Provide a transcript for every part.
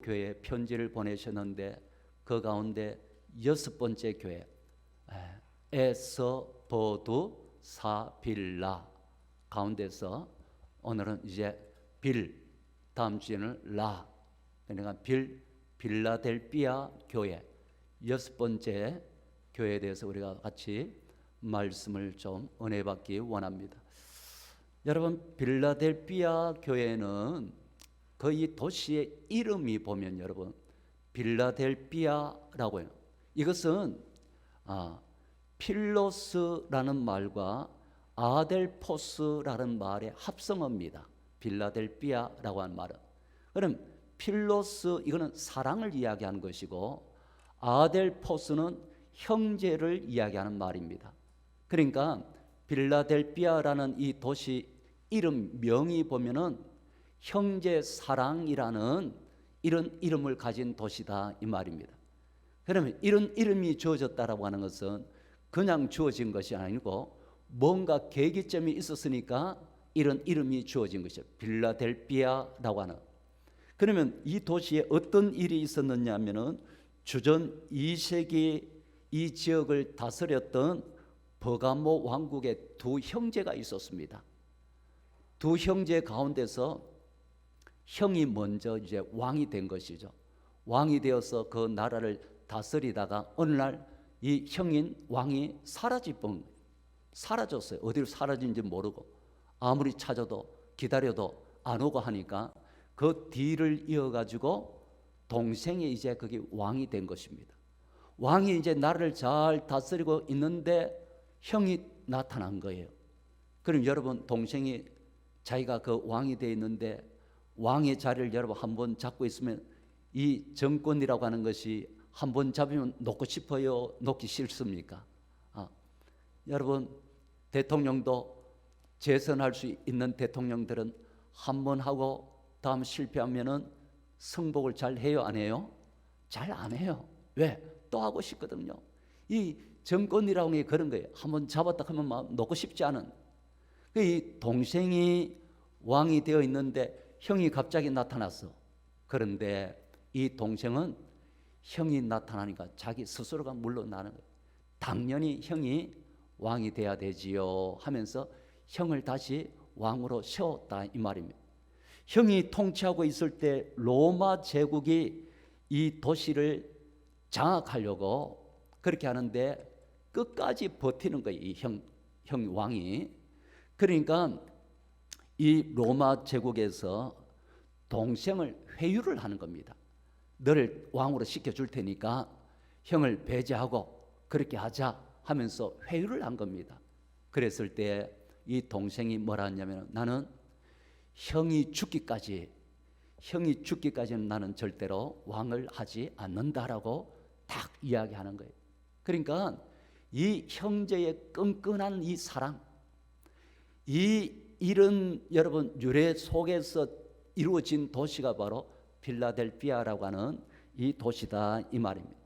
교회에 편지를 보내셨는데 그 가운데 6번째 교회 에서버두 사빌라 가운데서 오늘은 이제 빌, 다음 주에는 라, 그러니까 빌라델피아 교회 6번째 교회에 대해서 우리가 같이 말씀을 좀 은혜 받기 원합니다. 여러분, 빌라델피아 교회는 그 도시의 이름이 보면 여러분 빌라델피아라고 해요. 이것은 필로스라는 말과 아델포스라는 말의 합성어입니다. 빌라델피아라고 하는 말은. 그럼 필로스, 이거는 사랑을 이야기하는 것이고, 아델포스는 형제를 이야기하는 말입니다. 그러니까 빌라델피아라는 이 도시 이름 명이 보면은 형제 사랑이라는 이런 이름을 가진 도시다 이 말입니다. 그러면 이런 이름이 주어졌다라고 하는 것은 그냥 주어진 것이 아니고 뭔가 계기점이 있었으니까 이런 이름이 주어진 것이죠. 빌라델피아라고 하는. 그러면 이 도시에 어떤 일이 있었느냐 하면은 주전 2세기 이 지역을 다스렸던 버가모 왕국의 두 형제가 있었습니다. 두 형제 가운데서 형이 먼저 이제 왕이 된 것이죠. 왕이 되어서 그 나라를 다스리다가 어느 날 이 형인 왕이 사라졌어요. 어디로 사라진지 모르고 아무리 찾아도 기다려도 안 오고 하니까 그 뒤를 이어가지고 동생이 이제 거기 왕이 된 것입니다. 왕이 이제 나라를 잘 다스리고 있는데 형이 나타난 거예요. 그럼 여러분, 동생이 자기가 그 왕이 되어 있는데 왕의 자리를 여러분 한번 잡고 있으면 이 정권이라고 하는 것이 한번 잡으면 놓고 싶어요? 놓기 싫습니까? 여러분, 대통령도 재선할 수 있는 대통령들은 한번 하고 다음 실패하면은 승복을 잘 해요, 안 해요? 잘 안 해요. 왜? 또 하고 싶거든요. 이 정권이라는 게 그런 거예요. 한번 잡았다 하면 막 놓고 싶지 않은. 이 동생이 왕이 되어 있는데 형이 갑자기 나타났어. 그런데 이 동생은 형이 나타나니까 자기 스스로가 물러나는 거예요. 당연히 형이 왕이 돼야 되지요 하면서 형을 다시 왕으로 세웠다 이 말입니다. 형이 통치하고 있을 때 로마 제국이 이 도시를 장악하려고 그렇게 하는데 끝까지 버티는 거예요. 이 형 왕이. 그러니까 이 로마 제국에서 동생을 회유를 하는 겁니다. 너를 왕으로 시켜줄 테니까 형을 배제하고 그렇게 하자 하면서 회유를 한 겁니다. 그랬을 때 이 동생이 뭐라 했냐면, 나는 형이 죽기까지는 나는 절대로 왕을 하지 않는다라고 딱 이야기하는 거예요. 그러니까 이 형제의 끈끈한 이 사랑, 이런 여러분 유래 속에서 이루어진 도시가 바로 필라델피아라고 하는 이 도시다 이 말입니다.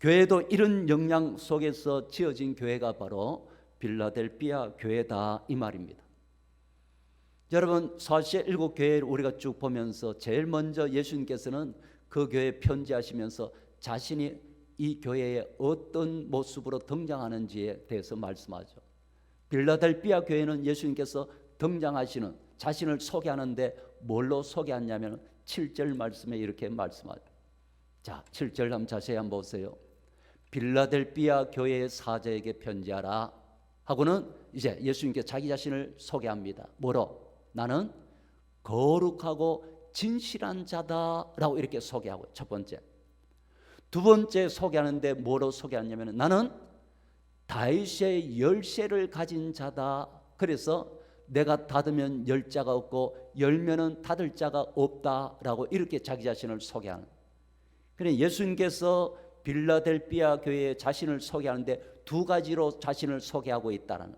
교회도 이런 영향 속에서 지어진 교회가 바로 필라델피아 교회다 이 말입니다. 여러분, 사실 7교회를 우리가 쭉 보면서 제일 먼저 예수님께서는 그 교회에 편지하시면서 자신이 이 교회에 어떤 모습으로 등장하는지에 대해서 말씀하죠. 필라델피아 교회는 예수님께서 등장하시는 자신을 소개하는데 뭘로 소개하냐면 7절 말씀에 이렇게 말씀하죠. 자, 7절 한번 자세히 한번 보세요. 필라델피아 교회의 사자에게 편지하라 하고는 이제 예수님께 자기 자신을 소개합니다. 뭐로? 나는 거룩하고 진실한 자다라고 이렇게 소개하고, 첫 번째. 두 번째 소개하는데 뭐로 소개하냐면, 나는 다윗의 열쇠를 가진 자다. 그래서 내가 닫으면 열 자가 없고 열면은 닫을 자가 없다라고 이렇게 자기 자신을 소개하는. 그래, 예수님께서 빌라델피아 교회에 자신을 소개하는데 두 가지로 자신을 소개하고 있다라는.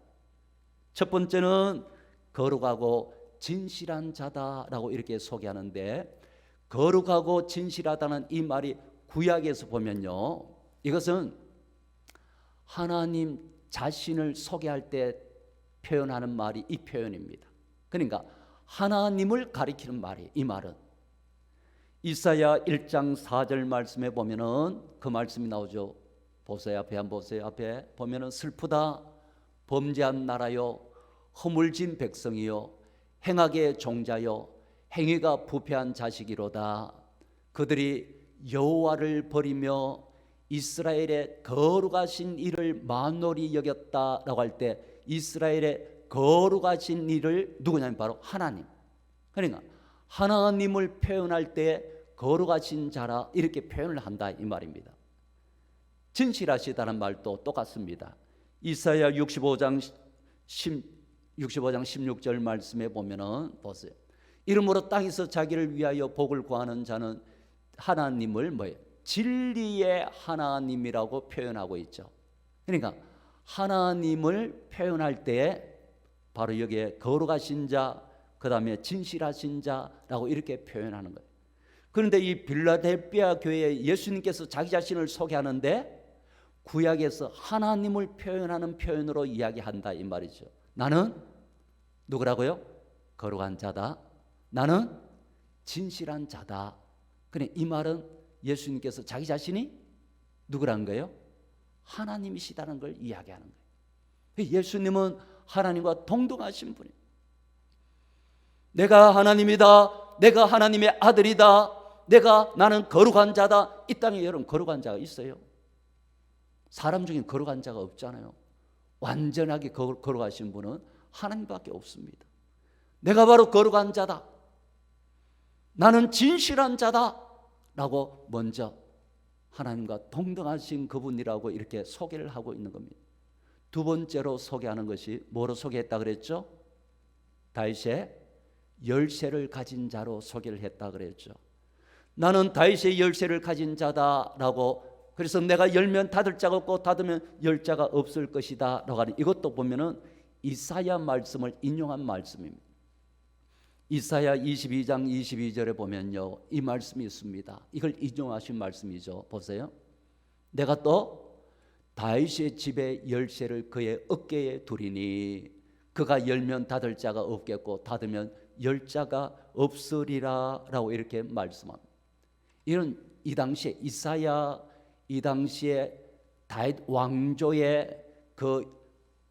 첫 번째는 거룩하고 진실한 자다라고 이렇게 소개하는데, 거룩하고 진실하다는 이 말이 구약에서 보면요, 이것은 하나님 자신을 소개할 때 표현하는 말이 이 표현입니다. 그러니까 하나님을 가리키는 말이 이 말은. 이사야 1장 4절 말씀에 보면은 그 말씀이 나오죠. 보세요. 앞에 한번 보세요. 앞에 보면은 슬프다 범죄한 나라요 허물진 백성이요 행악의 종자요 행위가 부패한 자식이로다. 그들이 여호와를 버리며 이스라엘의 거룩하신 이를 만홀히 여겼다라고 할 때 이스라엘의 거룩하신 이를 누구냐면 바로 하나님. 그러니까 하나님을 표현할 때 거룩하신 자라 이렇게 표현을 한다 이 말입니다. 진실하시다는 말도 똑같습니다. 이사야 65장 16절 말씀에 보면은 보세요. 이름으로 땅에서 자기를 위하여 복을 구하는 자는 하나님을 뭐예요? 진리의 하나님이라고 표현하고 있죠. 그러니까 하나님을 표현할 때 바로 여기에 거룩하신 자, 그 다음에 진실하신 자라고 이렇게 표현하는 거예요. 그런데 이 빌라델피아 교회에 예수님께서 자기 자신을 소개하는데 구약에서 하나님을 표현하는 표현으로 이야기한다 이 말이죠. 나는 누구라고요? 거룩한 자다. 나는 진실한 자다. 그래, 이 말은 예수님께서 자기 자신이 누구란 거예요? 하나님이시다는 걸 이야기하는 거예요. 예수님은 하나님과 동등하신 분이에요. 내가 하나님이다. 내가 하나님의 아들이다. 나는 거룩한 자다. 이 땅에 여러분 거룩한 자가 있어요? 사람 중에 거룩한 자가 없잖아요. 완전하게 거룩하신 분은 하나님밖에 없습니다. 내가 바로 거룩한 자다. 나는 진실한 자다. 라고 먼저 하나님과 동등하신 그분이라고 이렇게 소개를 하고 있는 겁니다. 두 번째로 소개하는 것이 뭐로 소개했다 그랬죠? 다윗의 열쇠를 가진 자로 소개를 했다 그랬죠. 나는 다윗의 열쇠를 가진 자다라고, 그래서 내가 열면 닫을 자가 없고 닫으면 열 자가 없을 것이다 라고 하는, 이것도 보면은 이사야 말씀을 인용한 말씀입니다. 이사야 22장 22절에 보면요, 이 말씀이 있습니다. 이걸 인용하신 말씀이죠. 보세요. 내가 또 다윗의 집의 열쇠를 그의 어깨에 두리니 그가 열면 닫을 자가 없겠고 닫으면 열 자가 없으리라 라고 이렇게 말씀합니다. 이런 이 당시에 이사야, 이 당시에 다윗 왕조의 그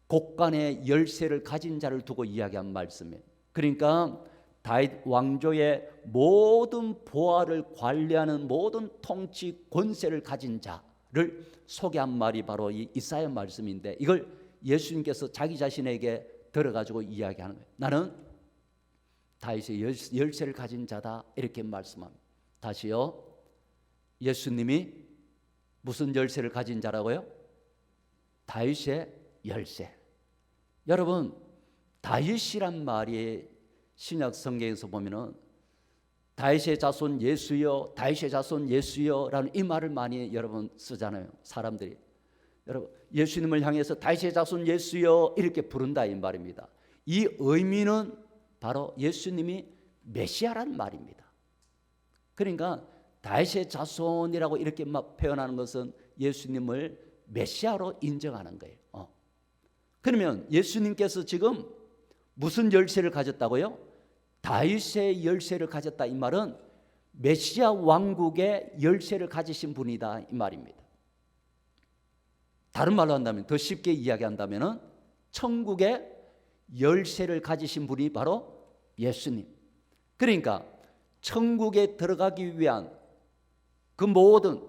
곳간의 열쇠를 가진 자를 두고 이야기한 말씀이에요. 그러니까 다윗 왕조의 모든 보화를 관리하는 모든 통치 권세를 가진 자를 소개한 말이 바로 이 이사야 말씀인데, 이걸 예수님께서 자기 자신에게 들어가지고 이야기하는 거예요. 나는 다윗의 열쇠를 가진 자다 이렇게 말씀합니다. 다시요, 예수님이 무슨 열쇠를 가진 자라고요? 다윗의 열쇠. 여러분, 다윗이란 말이 신약 성경에서 보면은 다윗의 자손 예수여, 다윗의 자손 예수여라는 이 말을 많이 여러분 쓰잖아요. 사람들이. 여러분, 예수님을 향해서 다윗의 자손 예수여 이렇게 부른다 이 말입니다. 이 의미는 바로 예수님이 메시아란 말입니다. 그러니까 다윗의 자손이라고 이렇게 막 표현하는 것은 예수님을 메시아로 인정하는 거예요. 그러면 예수님께서 지금 무슨 열쇠를 가졌다고요? 다윗의 열쇠를 가졌다 이 말은 메시아 왕국의 열쇠를 가지신 분이다 이 말입니다. 다른 말로 한다면, 더 쉽게 이야기한다면 천국의 열쇠를 가지신 분이 바로 예수님. 그러니까 천국에 들어가기 위한 그 모든,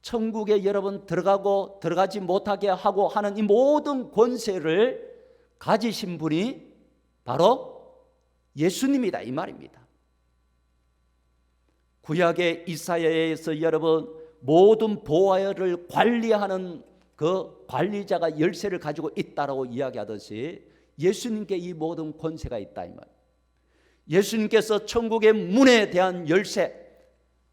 천국에 여러분 들어가고 들어가지 못하게 하고 하는 이 모든 권세를 가지신 분이 바로 예수님이다 이 말입니다. 구약의 이사야에서 여러분 모든 보화를 관리하는 그 관리자가 열쇠를 가지고 있다라고 이야기하듯이 예수님께 이 모든 권세가 있다 이 말. 예수님께서 천국의 문에 대한 열쇠,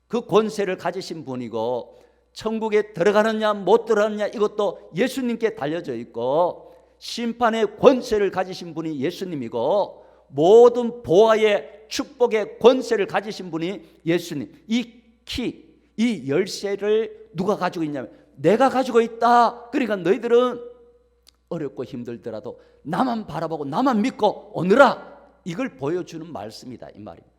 그 권세를 가지신 분이고, 천국에 들어가느냐 못 들어가느냐 이것도 예수님께 달려져 있고, 심판의 권세를 가지신 분이 예수님이고, 모든 보화의 축복의 권세를 가지신 분이 예수님. 이 키, 이 열쇠를 누가 가지고 있냐면 내가 가지고 있다. 그러니까 너희들은 어렵고 힘들더라도 나만 바라보고 나만 믿고 오너라, 이걸 보여주는 말씀이다 이 말입니다.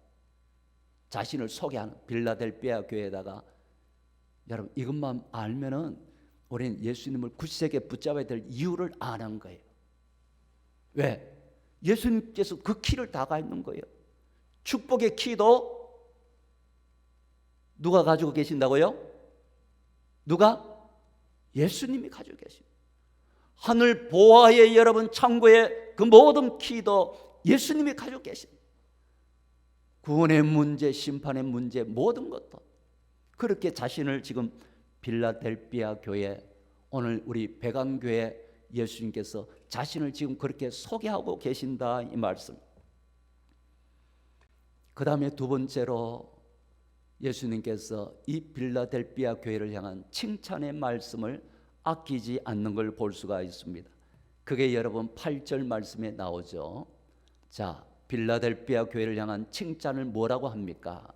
자신을 소개하는 빌라델비아 교회에다가 여러분 이것만 알면은 우리는 예수님을 굳세게 붙잡아야 될 이유를 아는 거예요. 왜? 예수님께서 그 키를 다 가 있는 거예요. 축복의 키도 누가 가지고 계신다고요? 누가? 예수님이 가지고 계십니다. 하늘 보아의 여러분 창고의 그 모든 키도 예수님이 가지고 계십니다. 구원의 문제, 심판의 문제, 모든 것도 그렇게 자신을 지금 빌라델비아 교회, 오늘 우리 백안교회 예수님께서 자신을 지금 그렇게 소개하고 계신다 이 말씀. 그 다음에 두 번째로 예수님께서 이 빌라델비아 교회를 향한 칭찬의 말씀을 아끼지 않는 걸 볼 수가 있습니다. 그게 여러분 8절 말씀에 나오죠. 자, 빌라델비아 교회를 향한 칭찬을 뭐라고 합니까?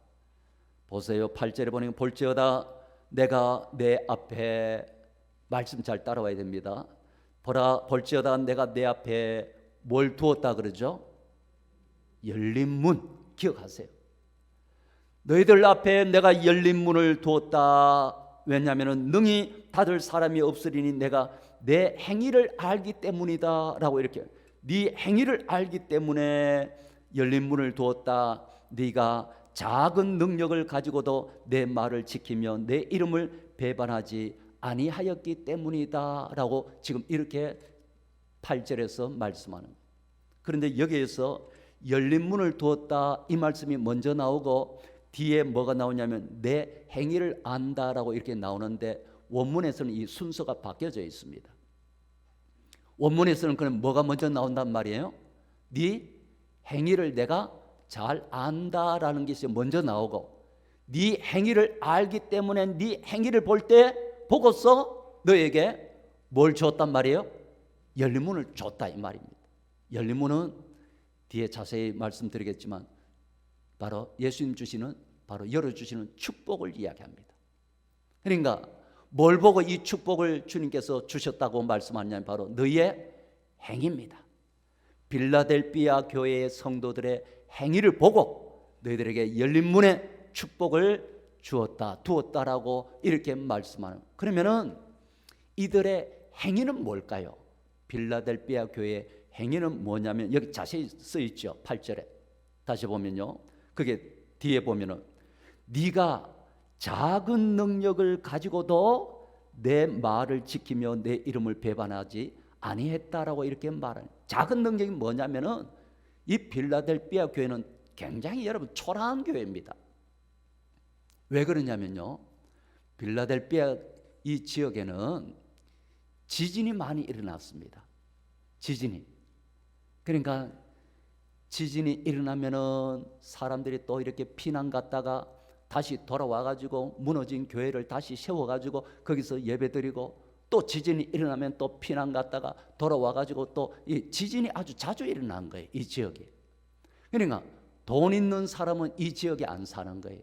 보세요. 8절에 보니까 볼지어다 내가 내 앞에, 말씀 잘 따라와야 됩니다. 보라, 볼지어다 내가 내 앞에 뭘 두었다 그러죠? 열린 문. 기억하세요. 너희들 앞에 내가 열린 문을 두었다. 왜냐하면 능히 닫을 사람이 없으리니 내가 내 행위를 알기 때문이다 라고 이렇게, 네 행위를 알기 때문에 열린 문을 두었다. 네가 작은 능력을 가지고도 내 말을 지키며 내 이름을 배반하지 아니하였기 때문이다 라고 지금 이렇게 8절에서 말씀하는 거예요. 그런데 여기에서 열린 문을 두었다 이 말씀이 먼저 나오고 뒤에 뭐가 나오냐면 내 행위를 안다라고 이렇게 나오는데 원문에서는 이 순서가 바뀌어져 있습니다. 원문에서는 그럼 뭐가 먼저 나온단 말이에요? 네 행위를 내가 잘 안다라는 것이 먼저 나오고, 네 행위를 알기 때문에 네 행위를 볼 때 보고서 너에게 뭘 줬단 말이에요? 열린 문을 줬다 이 말입니다. 열린 문은 뒤에 자세히 말씀드리겠지만 바로 예수님 주시는, 바로 열어주시는 축복을 이야기합니다. 그러니까 뭘 보고 이 축복을 주님께서 주셨다고 말씀하냐면 바로 너희의 행위입니다. 빌라델비아 교회의 성도들의 행위를 보고 너희들에게 열린 문에 축복을 주었다, 두었다라고 이렇게 말씀하는. 그러면은 이들의 행위는 뭘까요? 빌라델비아 교회의 행위는 뭐냐면 여기 자세히 써 있죠. 8절에 다시 보면요, 그게 뒤에 보면은 네가 작은 능력을 가지고도 내 말을 지키며 내 이름을 배반하지 아니했다라고 이렇게 말하는. 작은 능력이 뭐냐면은 이 빌라델비아 교회는 굉장히 여러분 초라한 교회입니다. 왜 그러냐면요, 빌라델비아 이 지역에는 지진이 많이 일어났습니다. 지진이. 그러니까 지진이 일어나면은 사람들이 또 이렇게 피난 갔다가 다시 돌아와 가지고 무너진 교회를 다시 세워 가지고 거기서 예배드리고, 또 지진이 일어나면 또 피난 갔다가 돌아와 가지고 또 이 지진이 아주 자주 일어난 거예요, 이 지역에. 그러니까 돈 있는 사람은 이 지역에 안 사는 거예요.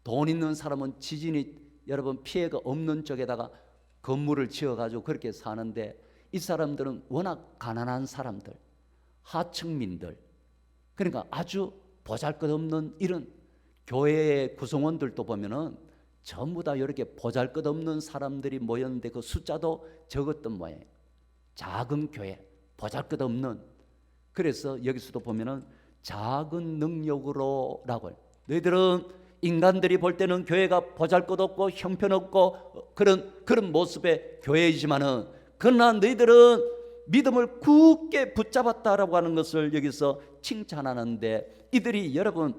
돈 있는 사람은 지진이 여러분 피해가 없는 쪽에다가 건물을 지어 가지고 그렇게 사는데, 이 사람들은 워낙 가난한 사람들, 하층민들, 그러니까 아주 보잘것없는 이런 교회의 구성원들도 보면은 전부 다 이렇게 보잘것없는 사람들이 모였는데 그 숫자도 적었던 모양이에요. 작은 교회, 보잘것없는. 그래서 여기서도 보면은 작은 능력으로라고 해요. 너희들은 인간들이 볼 때는 교회가 보잘것없고 형편없고 그런 모습의 교회이지만은, 그러나 너희들은 믿음을 굳게 붙잡았다라고 하는 것을 여기서 칭찬하는데, 이들이 여러분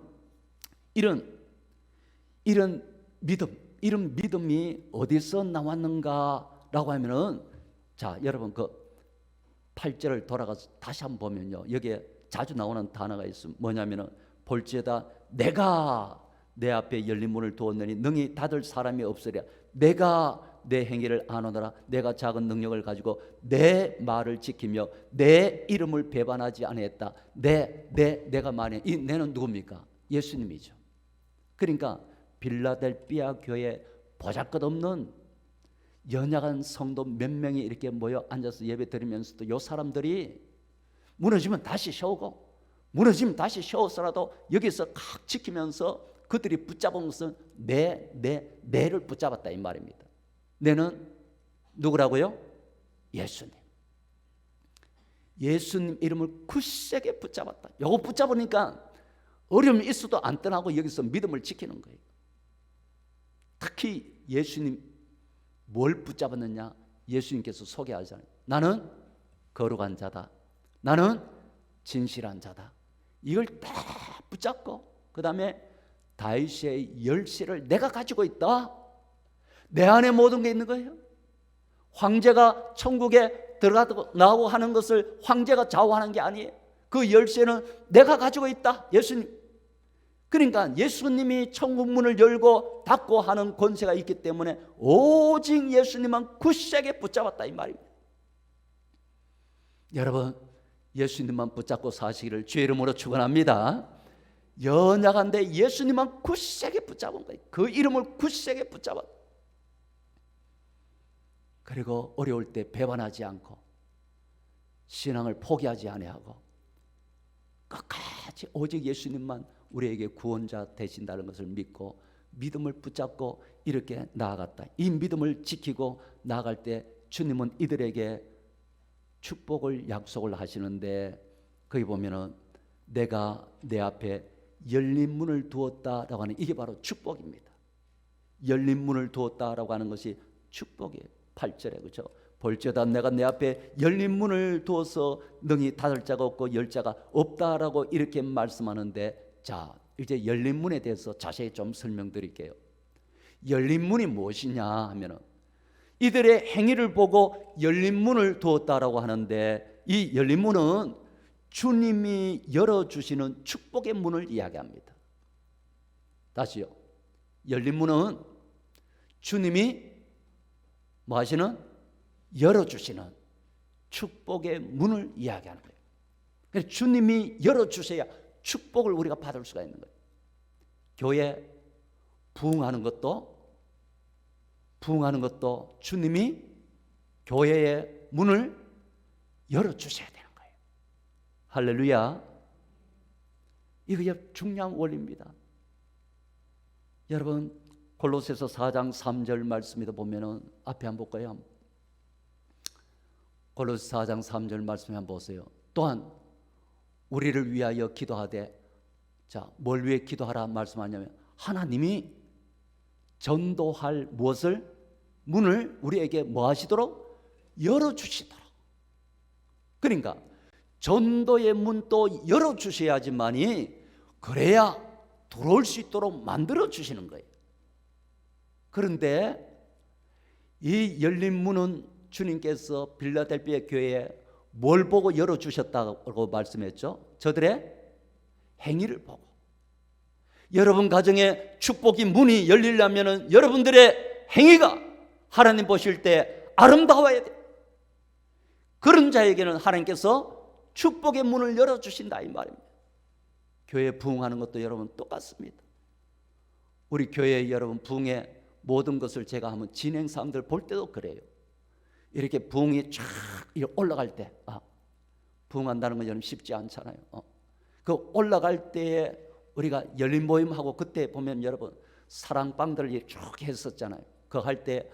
이런 믿음이 어디서 나왔는가라고 하면은, 자 여러분 그 8절을 돌아가서 다시 한번 보면요, 여기에 자주 나오는 단어가 있습니다. 뭐냐면은 볼지어다 내가 내 앞에 열린 문을 두었느니 능히 닫을 사람이 없으랴. 내가 내 행위를 아노더라. 내가 작은 능력을 가지고 내 말을 지키며 내 이름을 배반하지 아니했다. 내가 말해. 이 내는 누굽니까? 예수님이죠. 그러니까 빌라델비아 교회 보잘것없는 연약한 성도 몇 명이 이렇게 모여 앉아서 예배 드리면서도 요 사람들이 무너지면 다시 세우고, 무너지면 다시 세워서라도 여기서 각 지키면서 그들이 붙잡은 것은 내를 붙잡았다 이 말입니다. 내는 누구라고요? 예수님. 예수님 이름을 굳세게 붙잡았다. 요거 붙잡으니까 어려움이 있어도 안 떠나고 여기서 믿음을 지키는 거예요. 특히 예수님 뭘 붙잡았느냐? 예수님께서 소개하잖아요. 나는 거룩한 자다. 나는 진실한 자다. 이걸 딱 붙잡고 그 다음에 다윗의 열쇠를 내가 가지고 있다. 내 안에 모든 게 있는 거예요. 황제가 천국에 들어가고 나오고 하는 것을 황제가 좌우하는 게 아니에요. 그 열쇠는 내가 가지고 있다. 예수님. 그러니까 예수님이 천국 문을 열고 닫고 하는 권세가 있기 때문에 오직 예수님만 굳세게 붙잡았다 이 말입니다. 여러분 예수님만 붙잡고 사시기를 주의 이름으로 축원합니다. 연약한데 예수님만 굳세게 붙잡은 거예요. 그 이름을 굳세게 붙잡았다. 그리고 어려울 때 배반하지 않고 신앙을 포기하지 아니하고 끝까지 오직 예수님만 우리에게 구원자 되신다는 것을 믿고 믿음을 붙잡고 이렇게 나아갔다. 이 믿음을 지키고 나아갈 때 주님은 이들에게 축복을 약속을 하시는데 거기 보면은 내가 내 앞에 열린 문을 두었다라고 하는 이게 바로 축복입니다. 열린 문을 두었다라고 하는 것이 축복이에요. 8절에 그렇죠? 볼지어다 내가 내 앞에 열린 문을 두어서 능히 닫을 자가 없고 열 자가 없다라고 이렇게 말씀하는데 자 이제 열린 문에 대해서 자세히 좀 설명드릴게요. 열린 문이 무엇이냐 하면은 이들의 행위를 보고 열린 문을 두었다라고 하는데 이 열린 문은 주님이 열어주시는 축복의 문을 이야기합니다. 다시요. 열린 문은 주님이 뭐 하시는? 열어주시는 축복의 문을 이야기하는 거예요. 그래서 주님이 열어주셔야 축복을 우리가 받을 수가 있는 거예요. 교회 부흥하는 것도 주님이 교회의 문을 열어주셔야 되는 거예요. 할렐루야. 이거 중요한 원리입니다. 여러분 골로새서 4장 3절 말씀에도 보면은 앞에 한번 볼까요? 골로새 4장 3절 말씀 한번 보세요. 또한 우리를 위하여 기도하되 자, 뭘 위해 기도하라 말씀하냐면 하나님이 전도할 무엇을 문을 우리에게 뭐 하시도록 열어주시도록. 그러니까 전도의 문도 열어주셔야지만이 그래야 들어올 수 있도록 만들어 주시는 거예요. 그런데 이 열린 문은 주님께서 빌라델피아 교회에 뭘 보고 열어주셨다고 말씀했죠? 저들의 행위를 보고. 여러분 가정에 축복이 문이 열리려면 여러분들의 행위가 하나님 보실 때 아름다워야 돼요. 그런 자에게는 하나님께서 축복의 문을 열어주신다 이 말입니다. 교회 부흥하는 것도 여러분 똑같습니다. 우리 교회 여러분 부흥의 모든 것을 제가 한번 진행 사람들 볼 때도 그래요. 이렇게 부흥이 쫙 올라갈 때 부흥한다는 건 여러분 쉽지 않잖아요. 그 올라갈 때에 우리가 열린 모임하고 그때 보면 여러분 사랑방들을 쭉 했었잖아요. 그 할 때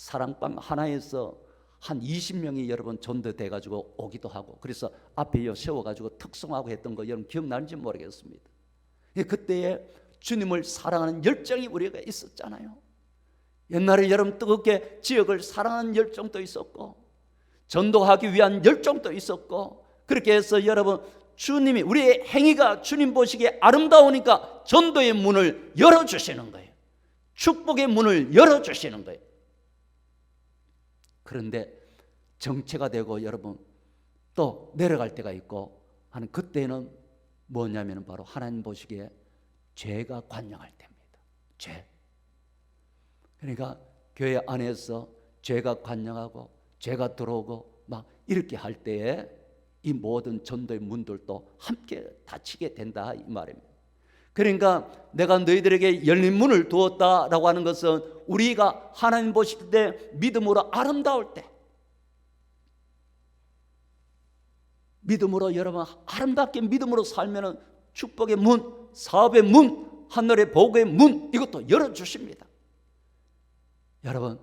사랑방 하나에서 한 20명이 여러분 전도돼 가지고 오기도 하고 그래서 앞에 세워 가지고 특송하고 했던 거 여러분 기억나는지 모르겠습니다. 그때에 주님을 사랑하는 열정이 우리가 있었잖아요. 옛날에 여러분 뜨겁게 지역을 사랑하는 열정도 있었고 전도하기 위한 열정도 있었고 그렇게 해서 여러분 주님이 우리의 행위가 주님 보시기에 아름다우니까 전도의 문을 열어주시는 거예요. 축복의 문을 열어주시는 거예요. 그런데 정체가 되고 여러분 또 내려갈 때가 있고 하는 그때는 뭐냐면 바로 하나님 보시기에 죄가 관영할 때입니다. 죄. 그러니까 교회 안에서 죄가 관영하고 죄가 들어오고 막 이렇게 할 때에 이 모든 전도의 문들도 함께 닫히게 된다 이 말입니다. 그러니까 내가 너희들에게 열린 문을 두었다라고 하는 것은 우리가 하나님 보실 때 믿음으로 아름다울 때 믿음으로 여러분 아름답게 믿음으로 살면은 축복의 문, 사업의 문, 하늘의 복의 문, 이것도 열어주십니다. 여러분,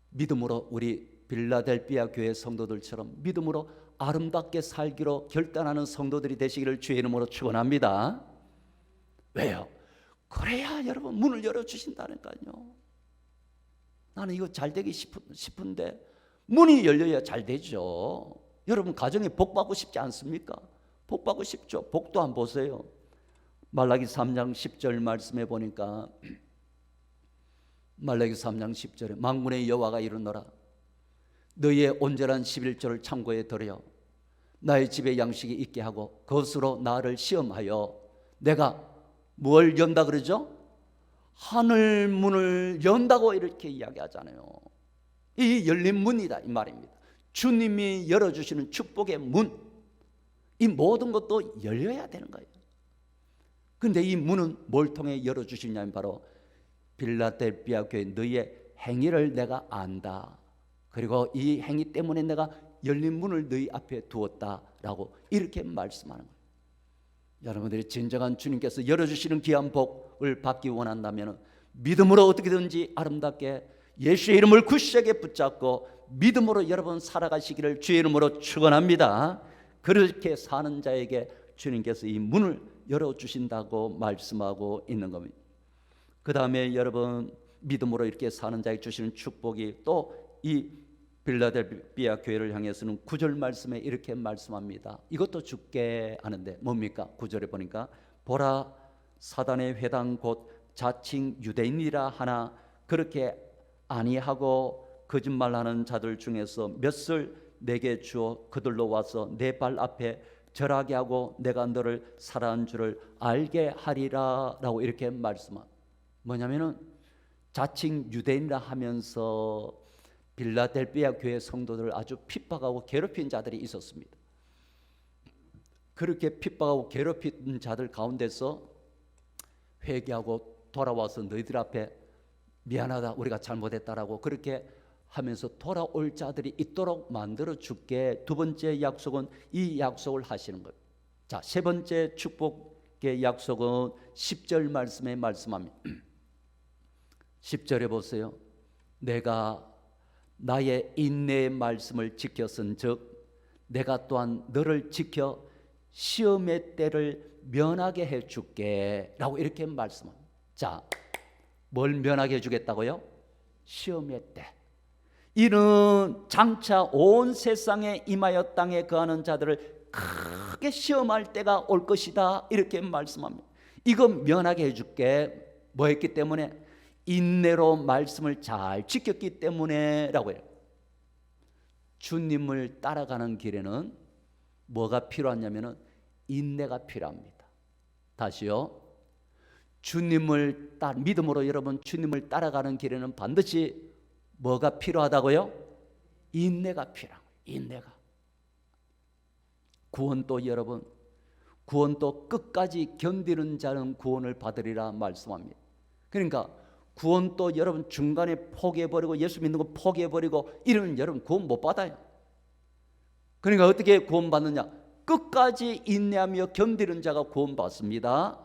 믿음으로 우리 빌라델비아 교회 성도들처럼 믿음으로 아름답게 살기로 결단하는 성도들이 되시기를 주의 이름으로 축원합니다. 왜요? 그래야 여러분 문을 열어주신다니까요. 나는 이거 잘 되기 싶은데 문이 열려야 잘 되죠. 여러분 가정에 복 받고 싶지 않습니까? 복 받고 싶죠. 복도 안 보세요. 말라기 3장 10절 말씀해 보니까 말라기 3장 10절에 만군의 여호와가 이르노라 너희의 온전한 11조를 창고에 들여 나의 집에 양식이 있게 하고 그것으로 나를 시험하여 내가 뭘 연다 그러죠? 하늘 문을 연다고 이렇게 이야기하잖아요. 이 열린 문이다 이 말입니다. 주님이 열어주시는 축복의 문, 이 모든 것도 열려야 되는 거예요. 그런데 이 문은 뭘 통해 열어주시냐면 바로 빌라델비아 교회 너희의 행위를 내가 안다. 그리고 이 행위 때문에 내가 열린 문을 너희 앞에 두었다라고 이렇게 말씀하는 거예요. 여러분들이 진정한 주님께서 열어주시는 귀한 복을 받기 원한다면 믿음으로 어떻게든지 아름답게 예수의 이름을 굳세게 붙잡고 믿음으로 여러분 살아가시기를 주의 이름으로 축원합니다. 그렇게 사는 자에게 주님께서 이 문을 열어주신다고 말씀하고 있는 겁니다. 그 다음에 여러분 믿음으로 이렇게 사는 자에게 주시는 축복이 또 이 빌라델비아 교회를 향해서는 9절 말씀에 이렇게 말씀합니다. 이것도 죽게 하는데 뭡니까? 9절에 보니까 보라 사단의 회당 곧 자칭 유대인이라 하나 그렇게 아니하고 거짓말하는 자들 중에서 몇을 내게 주어 그들로 와서 내 발 앞에 절하게 하고 내가 너를 사랑한 줄을 알게 하리라 라고 이렇게 말씀합니다. 뭐냐면은 자칭 유대인이라 하면서 빌라델비아 교회 성도들을 아주 핍박하고 괴롭힌 자들이 있었습니다. 그렇게 핍박하고 괴롭힌 자들 가운데서 회개하고 돌아와서 너희들 앞에 미안하다 우리가 잘못했다라고 그렇게 하면서 돌아올 자들이 있도록 만들어 줄게. 두 번째 약속은 이 약속을 하시는 거예요. 자, 세 번째 축복의 약속은 10절 말씀에 말씀합니다. 10절에 보세요. 내가 나의 인내의 말씀을 지켰은즉 내가 또한 너를 지켜 시험의 때를 면하게 해줄게 라고 이렇게 말씀합니다. 자, 뭘 면하게 해주겠다고요? 시험의 때. 이는 장차 온 세상에 임하여 땅에 거하는 자들을 크게 시험할 때가 올 것이다 이렇게 말씀합니다. 이거 면하게 해줄게. 뭐 했기 때문에? 인내로 말씀을 잘 지켰기 때문에 라고 해요. 주님을 따라가는 길에는 뭐가 필요하냐면 인내가 필요합니다. 다시요. 믿음으로 여러분 주님을 따라가는 길에는 반드시 뭐가 필요하다고요? 인내가 필요한 거예요. 인내가. 구원도 여러분, 구원도 끝까지 견디는 자는 구원을 받으리라 말씀합니다. 그러니까 구원도 여러분 중간에 포기해버리고 예수 믿는 거 포기해버리고 이러면 여러분 구원 못 받아요. 그러니까 어떻게 구원 받느냐? 끝까지 인내하며 견디는 자가 구원 받습니다.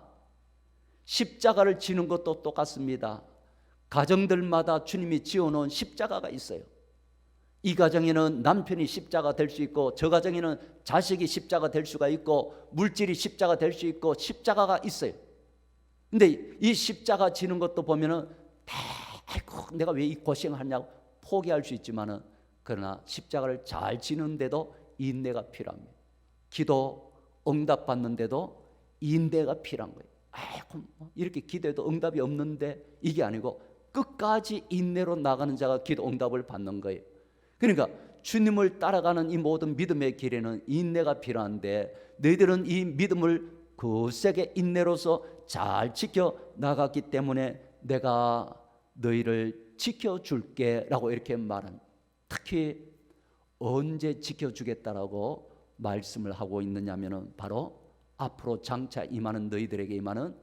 십자가를 지는 것도 똑같습니다. 가정들마다 주님이 지어놓은 십자가가 있어요. 이 가정에는 남편이 십자가 될 수 있고 저 가정에는 자식이 십자가 될 수가 있고 물질이 십자가 될 수 있고 십자가가 있어요. 근데 이 십자가 지는 것도 보면은 아이고 내가 왜 이 고생하냐고 포기할 수 있지만은 그러나 십자가를 잘 지는데도 인내가 필요합니다. 기도 응답 받는데도 인내가 필요한 거예요. 아이고 이렇게 기도해도 응답이 없는데 이게 아니고 끝까지 인내로 나가는 자가 기도 응답을 받는 거예요. 그러니까 주님을 따라가는 이 모든 믿음의 길에는 인내가 필요한데 너희들은 이 믿음을 거세게 인내로서 잘 지켜 나갔기 때문에 내가 너희를 지켜줄게 라고 이렇게 말합니다. 특히 언제 지켜주겠다라고 말씀을 하고 있느냐면 바로 앞으로 장차 임하는 너희들에게 임하는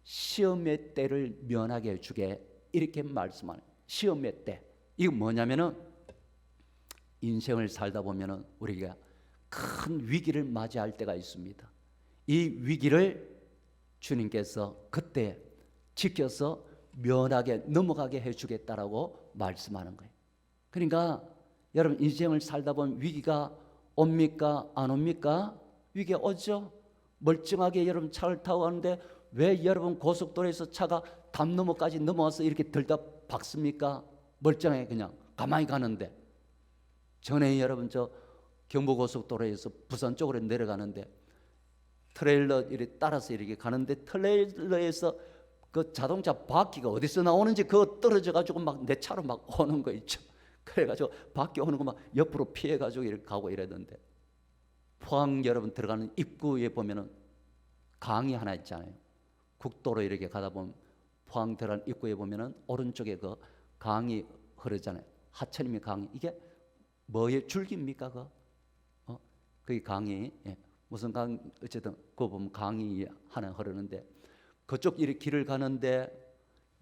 시험의 때를 면하게 해주게 이렇게 말씀하는 시험의 때. 이거 뭐냐면은 인생을 살다 보면은 우리가 큰 위기를 맞이할 때가 있습니다. 이 위기를 주님께서 그때 지켜서 면하게 넘어가게 해주겠다라고 말씀하는 거예요. 그러니까 여러분, 인생을 살다 보면 위기가 옵니까 안 옵니까? 위기가 오죠. 멀쩡하게 여러분 차를 타고 가는데 왜 여러분 고속도로에서 차가 담 너머까지 넘어와서 이렇게 들다 박습니까? 멀쩡하게 그냥 가만히 가는데. 전에 여러분 저 경부고속도로에서 부산 쪽으로 내려가는데 트레일러 이렇게 따라서 이렇게 가는데 트레일러에서 그 자동차 바퀴가 어디서 나오는지 그거 떨어져 가지고 막 내 차로 막 오는 거 있죠. 그래가지고 바퀴 오는 거 막 옆으로 피해가지고 이렇게 가고 이랬는데, 포항 여러분 들어가는 입구에 보면은 강이 하나 있잖아요. 국도로 이렇게 가다 보면 포항 들어가는 입구에 보면은 오른쪽에 그 강이 흐르잖아요. 하천이면 강이, 이게 뭐의 줄기입니까? 그게 강이, 무슨 강, 어쨌든 그거 보면 강이 하나 흐르는데, 그쪽 이렇게 길을 가는데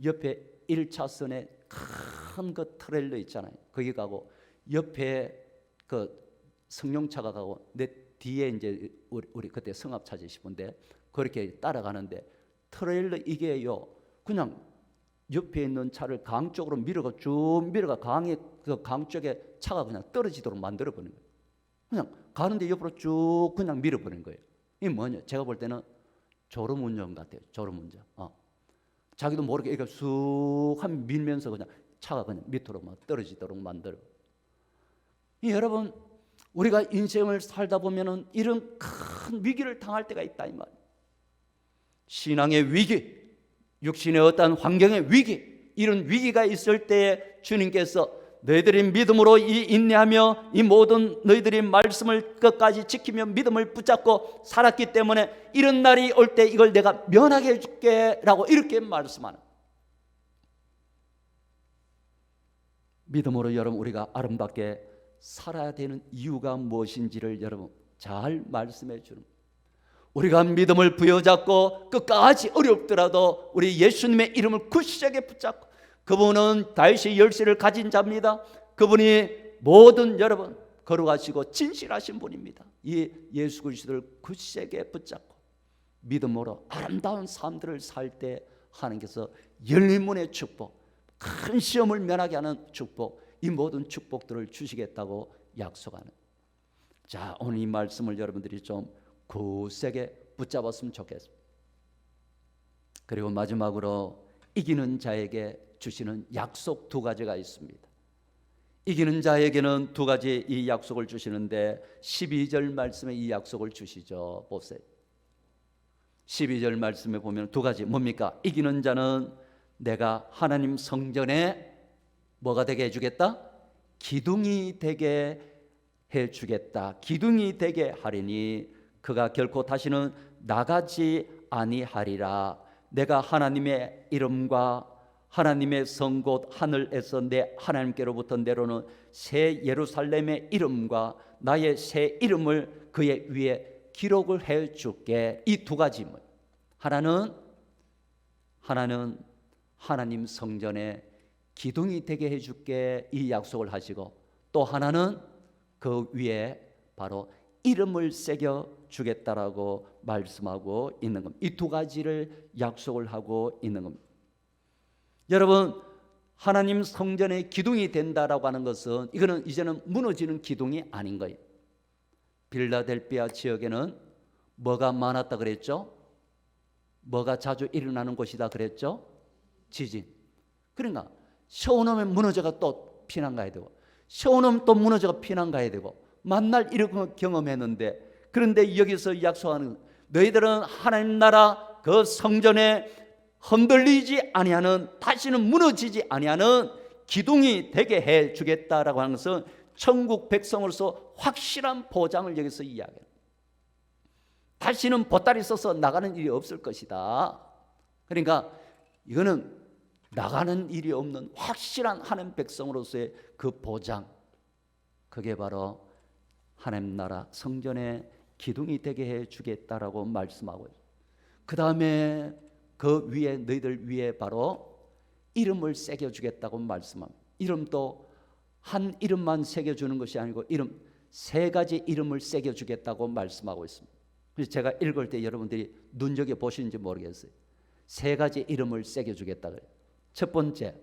옆에 1차선에 큰 그 트레일러 있잖아요. 거기 가고 옆에 그 승용차가 가고 내 뒤에 이제 우리 그때 성합 찾으신 분데 그렇게 따라가는데, 트레일러 이게요 그냥 옆에 있는 차를 강 쪽으로 밀어가 쭉 밀어가 강에 그 강 쪽에 차가 그냥 떨어지도록 만들어 버린 거예요. 그냥 가는데 옆으로 쭉 그냥 밀어 버린 거예요. 이게 뭐냐? 제가 볼 때는 졸음운전 같아요. 졸음운전. 자기도 모르게 이렇게 쑥 한 밀면서 그냥 차가 그냥 밑으로 막 떨어지도록 만들어. 여러분, 우리가 인생을 살다 보면은 이런 큰 위기를 당할 때가 있다 이 말이에요. 신앙의 위기, 육신의 어떤 환경의 위기, 이런 위기가 있을 때에 주님께서 너희들이 믿음으로 인내하며 이 모든 너희들이 말씀을 끝까지 지키며 믿음을 붙잡고 살았기 때문에 이런 날이 올 때 이걸 내가 면하게 해줄게 라고 이렇게 말씀하는. 믿음으로 여러분 우리가 아름답게 살아야 되는 이유가 무엇인지를 여러분 잘 말씀해 주는. 우리가 믿음을 부여잡고 끝까지 어렵더라도 우리 예수님의 이름을 굳세게 붙잡고, 그분은 다윗의 열쇠를 가진 자입니다. 그분이 모든 여러분 걸어가시고 진실하신 분입니다. 이 예수 그리스도를 굳세게 붙잡고 믿음으로 아름다운 삶들을 살 때 하나님께서 열린 문의 축복, 큰 시험을 면하게 하는 축복, 이 모든 축복들을 주시겠다고 약속하는. 자, 오늘 이 말씀을 여러분들이 좀 굳세게 붙잡았으면 좋겠습니다. 그리고 마지막으로 이기는 자에게 주시는 약속 두 가지가 있습니다. 이기는 자에게는 두 가지 이 약속을 주시는데 12절 말씀에 이 약속을 주시죠. 보세요. 12절 말씀에 보면 두 가지 뭡니까? 이기는 자는 내가 하나님 성전에 뭐가 되게 해주겠다? 기둥이 되게 해주겠다. 기둥이 되게 하리니 그가 결코 다시는 나가지 아니하리라. 내가 하나님의 이름과 하나님의 성 곧 하늘에서 내 하나님께로부터 내려오는 새 예루살렘의 이름과 나의 새 이름을 그의 위에 기록을 해줄게. 이 두 가지. 하나는 하나님 성전에 기둥이 되게 해줄게, 이 약속을 하시고, 또 하나는 그 위에 바로 이름을 새겨 주겠다라고 말씀하고 있는 겁니다. 이 두 가지를 약속을 하고 있는 겁니다. 여러분, 하나님 성전의 기둥이 된다라고 하는 것은 이거는 이제는 무너지는 기둥이 아닌 거예요. 빌라델피아 지역에는 뭐가 많았다 그랬죠? 뭐가 자주 일어나는 곳이다 그랬죠? 지진. 그러니까 세워놓으면 무너져가 또 피난 가야 되고, 세워놓으면 또 무너져가 피난 가야 되고, 만날 이런 거 경험했는데, 그런데 여기서 약속하는, 너희들은 하나님 나라 그 성전에 흔들리지 아니하는, 다시는 무너지지 아니하는 기둥이 되게 해 주겠다라고 하는 것은 천국 백성으로서 확실한 보장을 여기서 이야기해요. 다시는 보따리 써서 나가는 일이 없을 것이다. 그러니까 이거는 나가는 일이 없는 확실한 하나님 백성으로서의 그 보장, 그게 바로 하나님 나라 성전의 기둥이 되게 해 주겠다라고 말씀하고 있어요. 그 다음에 그 위에, 너희들 위에 바로 이름을 새겨주겠다고 말씀합니다. 이름도 한 이름만 새겨주는 것이 아니고 이름 세 가지 이름을 새겨주겠다고 말씀하고 있습니다. 그래서 제가 읽을 때 여러분들이 눈여겨보시는지 모르겠어요. 세 가지 이름을 새겨주겠다 그래요. 첫 번째,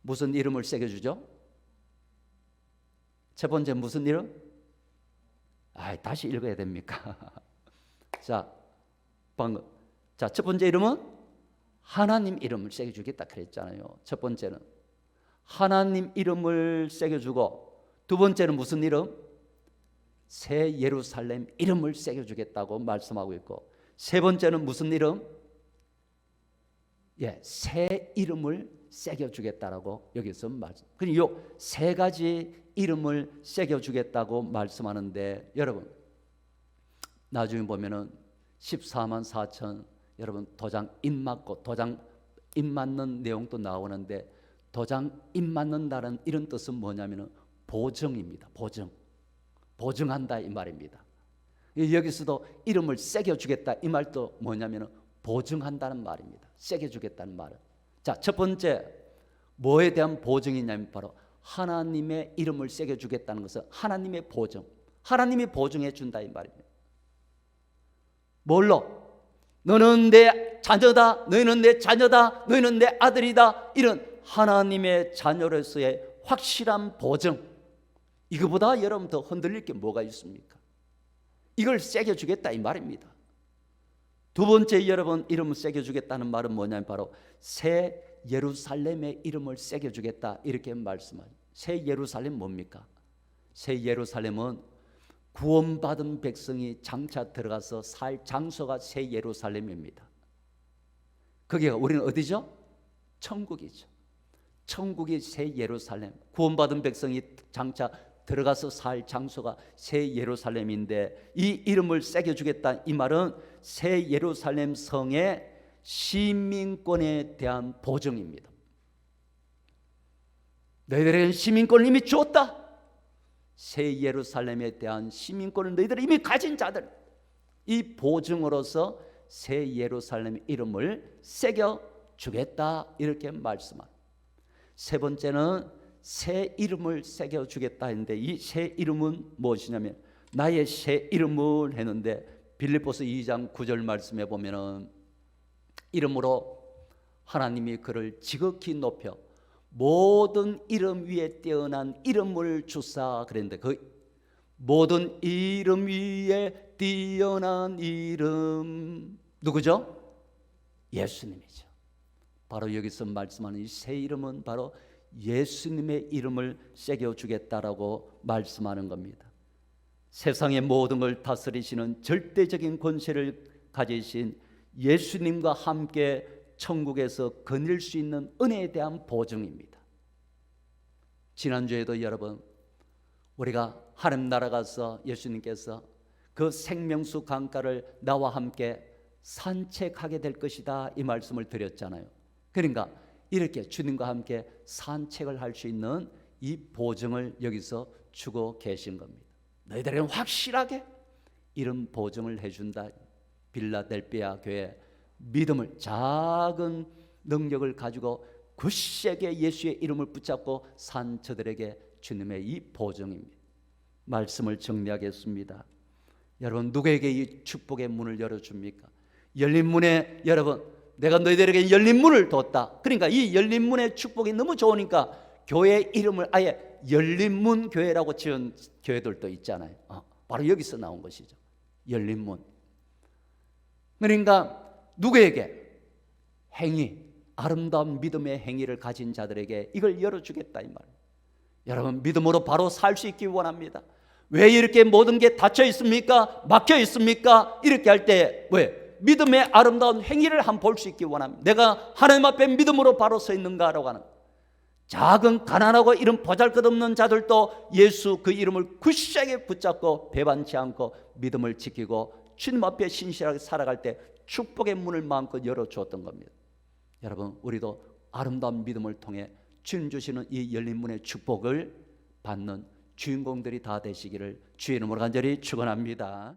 무슨 이름을 새겨주죠? 첫 번째 무슨 이름? 다시 읽어야 됩니까? 자, 방금. 자, 첫 번째 이름은 하나님 이름을 새겨주겠다 그랬잖아요. 첫 번째는 하나님 이름을 새겨주고, 두 번째는 무슨 이름? 새 예루살렘 이름을 새겨주겠다고 말씀하고 있고, 세 번째는 무슨 이름? 새 이름을 새겨주겠다라고 여기서 말씀. 그럼 이 세 가지 이름을 새겨주겠다고 말씀하는데, 여러분 나중에 보면은 14만 4천 여러분 도장 입 맞고 도장 입 맞는 내용도 나오는데, 도장 입 맞는다는 이런 뜻은 뭐냐면은 보증입니다. 보증한다 이 말입니다. 여기서도 이름을 새겨주겠다 이 말도 뭐냐면은 보증한다는 말입니다. 새겨주겠다는 말은. 자, 첫 번째 뭐에 대한 보증이냐면 바로 하나님의 이름을 새겨주겠다는 것은 하나님의 보증, 하나님이 보증해 준다 이 말입니다. 뭘로? 너는 내 자녀다, 너희는 내 자녀다, 너희는 내 아들이다, 이런 하나님의 자녀로서의 확실한 보증. 이거보다 여러분 더 흔들릴 게 뭐가 있습니까? 이걸 새겨주겠다 이 말입니다. 두 번째 여러분 이름을 새겨주겠다는 말은 뭐냐면 바로 새 예루살렘의 이름을 새겨주겠다 이렇게 말씀하죠. 새 예루살렘 뭡니까? 새 예루살렘은 구원받은 백성이 장차 들어가서 살 장소가 새 예루살렘입니다. 거기가 우리는 어디죠? 천국이죠. 천국이 새 예루살렘, 구원받은 백성이 장차 들어가서 살 장소가 새 예루살렘인데, 이 이름을 새겨주겠다 이 말은 새 예루살렘 성의 시민권에 대한 보증입니다. 너희들에게는 시민권을 이미 주었다. 새 예루살렘에 대한 시민권을 너희들이 이미 가진 자들, 이 보증으로서 새 예루살렘 이름을 새겨주겠다 이렇게 말씀합니다. 세 번째는 새 이름을 새겨주겠다 했는데, 이 새 이름은 무엇이냐면 나의 새 이름을 했는데, 빌립보서 2장 9절 말씀에 보면은 이름으로 하나님이 그를 지극히 높여 모든 이름 위에 뛰어난 이름을 주사 그랬는데, 그 모든 이름 위에 뛰어난 이름 누구죠? 예수님이죠. 바로 여기서 말씀하는 이 새 이름은 바로 예수님의 이름을 새겨주겠다라고 말씀하는 겁니다. 세상의 모든 걸 다스리시는 절대적인 권세를 가지신 예수님과 함께 천국에서 거닐 수 있는 은혜에 대한 보증입니다. 지난주에도 여러분 우리가 하나님 나라 가서 예수님께서 그 생명수 강가를 나와 함께 산책하게 될 것이다 이 말씀을 드렸잖아요. 그러니까 이렇게 주님과 함께 산책을 할 수 있는 이 보증을 여기서 주고 계신 겁니다. 너희들은 확실하게 이런 보증을 해준다. 빌라델비아 교회 믿음을, 작은 능력을 가지고 굳세게 예수의 이름을 붙잡고 산 저들에게 주님의 이 보증입니다. 말씀을 정리하겠습니다. 여러분 누구에게 이 축복의 문을 열어줍니까? 열린 문에 여러분 내가 너희들에게 열린 문을 뒀다. 그러니까 이 열린 문의 축복이 너무 좋으니까 교회 이름을 아예 열린 문 교회라고 지은 교회들도 있잖아요. 바로 여기서 나온 것이죠. 열린 문. 그러니까 누구에게? 행위, 아름다운 믿음의 행위를 가진 자들에게 이걸 열어주겠다 이 말이에요. 여러분 믿음으로 바로 살 수 있기 원합니다. 왜 이렇게 모든 게 닫혀 있습니까? 막혀 있습니까? 이렇게 할 때 왜? 믿음의 아름다운 행위를 한번 볼 수 있기 원합니다. 내가 하나님 앞에 믿음으로 바로 서 있는가라고 하는, 작은 가난하고 이런 보잘것없는 자들도 예수 그 이름을 굳세게 붙잡고 배반치 않고 믿음을 지키고 주님 앞에 신실하게 살아갈 때 축복의 문을 마음껏 열어주었던 겁니다. 여러분 우리도 아름다운 믿음을 통해 주님 주시는 이 열린 문의 축복을 받는 주인공들이 다 되시기를 주의 이름으로 간절히 축원합니다.